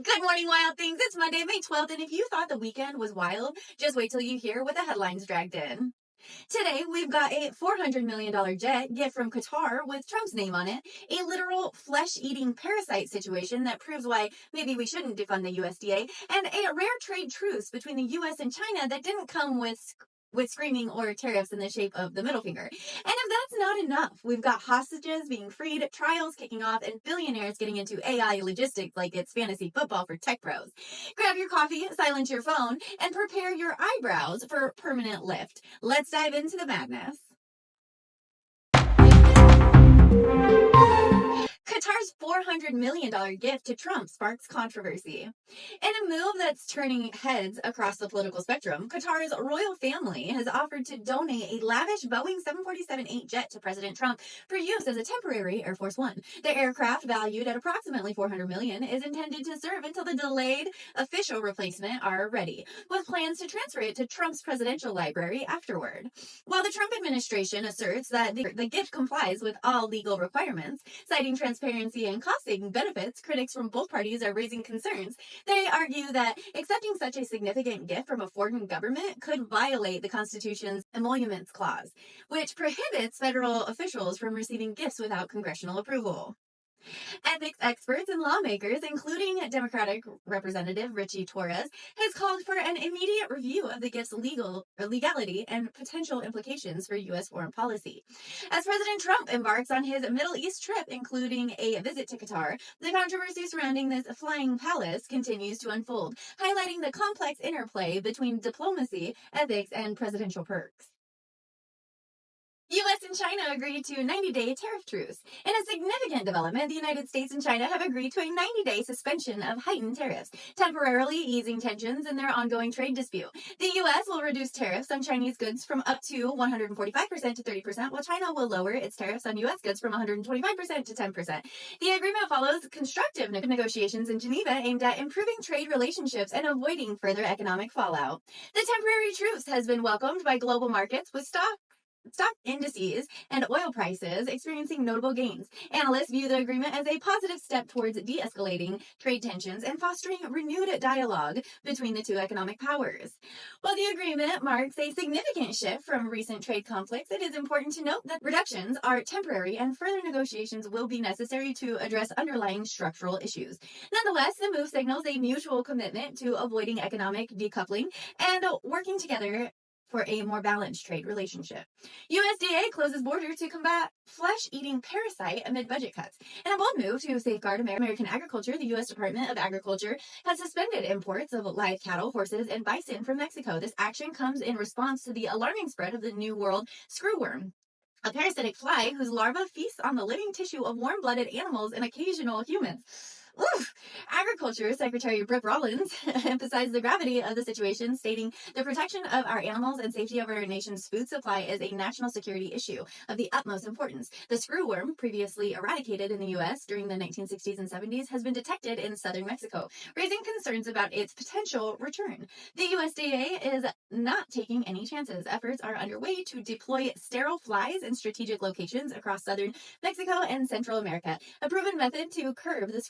Good morning, wild things. It's Monday, May 12th, and if you thought the weekend was wild, just wait till you hear what the headlines dragged in. Today, we've got a $400 million jet gift from Qatar with Trump's name on it, a literal flesh-eating parasite situation that proves why maybe we shouldn't defund the USDA, and a rare trade truce between the U.S. and China that didn't come with screaming or tariffs in the shape of the middle finger. And if that's not enough, we've got hostages being freed, trials kicking off, and billionaires getting into AI logistics like it's fantasy football for tech pros. Grab your coffee, silence your phone, and prepare your eyebrows for permanent lift. Let's dive into the madness. Qatar's $400 million gift to Trump sparks controversy. In a move that's turning heads across the political spectrum, Qatar's royal family has offered to donate a lavish Boeing 747-8 jet to President Trump for use as a temporary Air Force One. The aircraft, valued at approximately $400 million, is intended to serve until the delayed official replacement are ready, with plans to transfer it to Trump's presidential library afterward. While the Trump administration asserts that the gift complies with all legal requirements, citing transparency and cost-saving benefits, critics from both parties are raising concerns. They argue that accepting such a significant gift from a foreign government could violate the Constitution's Emoluments Clause, which prohibits federal officials from receiving gifts without congressional approval. Ethics experts and lawmakers, including Democratic Representative Richie Torres, has called for an immediate review of the gift's legality and potential implications for U.S. foreign policy. As President Trump embarks on his Middle East trip, including a visit to Qatar, the controversy surrounding this flying palace continues to unfold, highlighting the complex interplay between diplomacy, ethics, and presidential perks. U.S. and China agreed to a 90-day tariff truce. In a significant development, the United States and China have agreed to a 90-day suspension of heightened tariffs, temporarily easing tensions in their ongoing trade dispute. The U.S. will reduce tariffs on Chinese goods from up to 145% to 30%, while China will lower its tariffs on U.S. goods from 125% to 10%. The agreement follows constructive negotiations in Geneva aimed at improving trade relationships and avoiding further economic fallout. The temporary truce has been welcomed by global markets, with stock indices and oil prices experiencing notable gains. Analysts view the agreement as a positive step towards de-escalating trade tensions and fostering renewed dialogue between the two economic powers. While the agreement marks a significant shift from recent trade conflicts, it is important to note that reductions are temporary and further negotiations will be necessary to address underlying structural issues. Nonetheless, the move signals a mutual commitment to avoiding economic decoupling and working together for a more balanced trade relationship. USDA closes border to combat flesh-eating parasite amid budget cuts. In a bold move to safeguard American agriculture, the U.S. Department of Agriculture has suspended imports of live cattle, horses, and bison from Mexico. This action comes in response to the alarming spread of the New World Screwworm, a parasitic fly whose larva feasts on the living tissue of warm-blooded animals and occasional humans. Oof. Agriculture Secretary Brooke Rollins emphasized the gravity of the situation, stating the protection of our animals and safety of our nation's food supply is a national security issue of the utmost importance. The screwworm, previously eradicated in the U.S. during the 1960s and 70s, has been detected in southern Mexico, raising concerns about its potential return. The USDA is not taking any chances. Efforts are underway to deploy sterile flies in strategic locations across southern Mexico and Central America, a proven method to curb the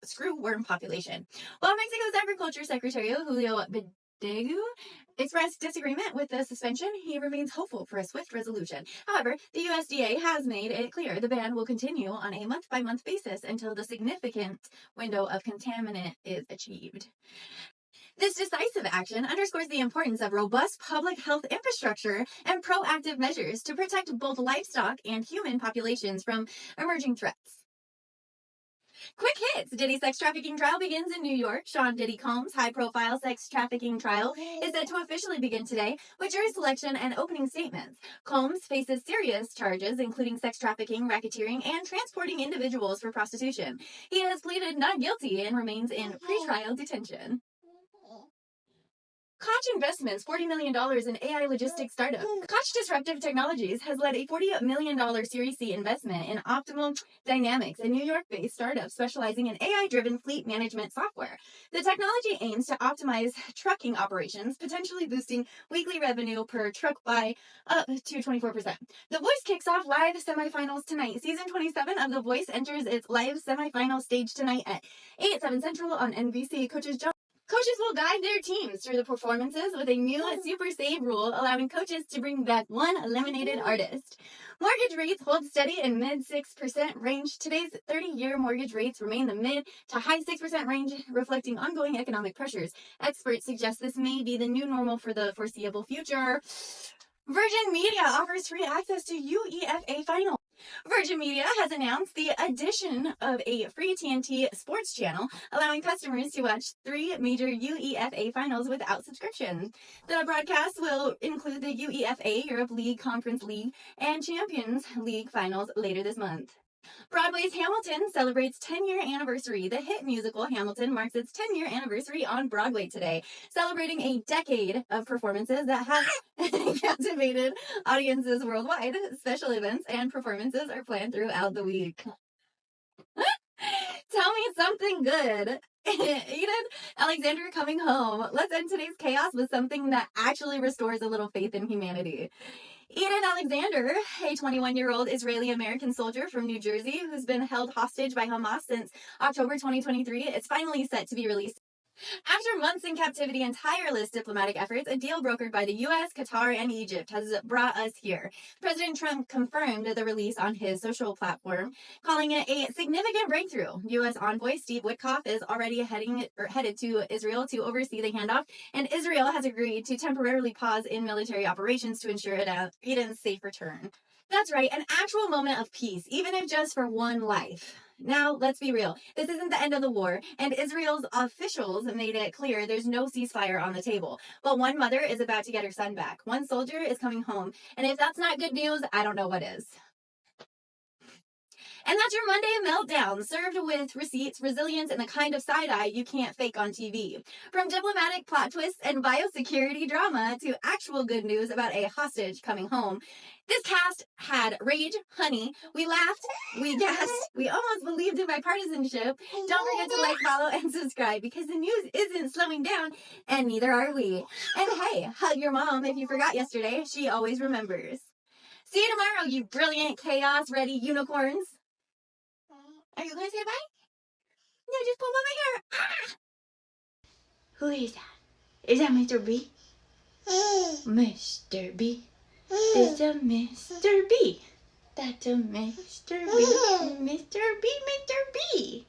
screwworm population. While Mexico's Agriculture Secretary Julio Bedegu expressed disagreement with the suspension, he remains hopeful for a swift resolution. However, the USDA has made it clear the ban will continue on a month-by-month basis until the significant window of contaminant is achieved. This decisive action underscores the importance of robust public health infrastructure and proactive measures to protect both livestock and human populations from emerging threats. Quick hits! Diddy sex trafficking trial begins in New York. Sean Diddy Combs' high-profile sex trafficking trial is set to officially begin today with jury selection and opening statements. Combs faces serious charges, including sex trafficking, racketeering, and transporting individuals for prostitution. He has pleaded not guilty and remains in pretrial detention. Koch Investments $40 million in AI logistics startup. Koch Disruptive Technologies has led a $40 million Series C investment in Optimal Dynamics, a New York-based startup specializing in AI-driven fleet management software. The technology aims to optimize trucking operations, potentially boosting weekly revenue per truck by up to 24%. The Voice kicks off live semifinals tonight. Season 27 of The Voice enters its live semifinal stage tonight at 8/7 Central on NBC. Coaches will guide their teams through the performances with a new super save rule allowing coaches to bring back one eliminated artist. Mortgage rates hold steady in mid 6% range. Today's 30-year mortgage rates remain the mid to high 6% range, reflecting ongoing economic pressures. Experts suggest this may be the new normal for the foreseeable future. Virgin Media offers free access to UEFA Finals. Virgin Media has announced the addition of a free TNT sports channel, allowing customers to watch 3 major UEFA finals without subscription. The broadcast will include the UEFA Europe League, Conference League, and Champions League finals later this month. Broadway's Hamilton celebrates 10-year anniversary. The hit musical Hamilton marks its 10-year anniversary on Broadway today, celebrating a decade of performances that have captivated audiences worldwide. Special events and performances are planned throughout the week. Tell me something good. Eden Alexander coming home. Let's end today's chaos with something that actually restores a little faith in humanity. Eden Alexander, a 21-year-old Israeli-American soldier from New Jersey who's been held hostage by Hamas since October 2023, is finally set to be released. After months in captivity and tireless diplomatic efforts, a deal brokered by the U.S., Qatar, and Egypt has brought us here. President Trump confirmed the release on his social platform, calling it a significant breakthrough. U.S. envoy Steve Witkoff is already headed to Israel to oversee the handoff, and Israel has agreed to temporarily pause in military operations to ensure Eden's safe return. That's right, an actual moment of peace, even if just for one life. Now, let's be real. This isn't the end of the war, and Israel's officials made it clear there's no ceasefire on the table. But one mother is about to get her son back. One soldier is coming home. And if that's not good news, I don't know what is. And that's your Monday Meltdown, served with receipts, resilience, and the kind of side-eye you can't fake on TV. From diplomatic plot twists and biosecurity drama to actual good news about a hostage coming home, this cast had rage, honey, we laughed, we gasped, we almost believed in bipartisanship. Don't forget to like, follow, and subscribe because the news isn't slowing down, and neither are we. And hey, hug your mom if you forgot yesterday. She always remembers. See you tomorrow, you brilliant, chaos-ready unicorns. Are you going to say bye? No, just pull my hair. Ah! Who is that? Is that Mr. B? Mr. B. It's a Mr. B. That's a Mr. B. Mr. B. Mr. B.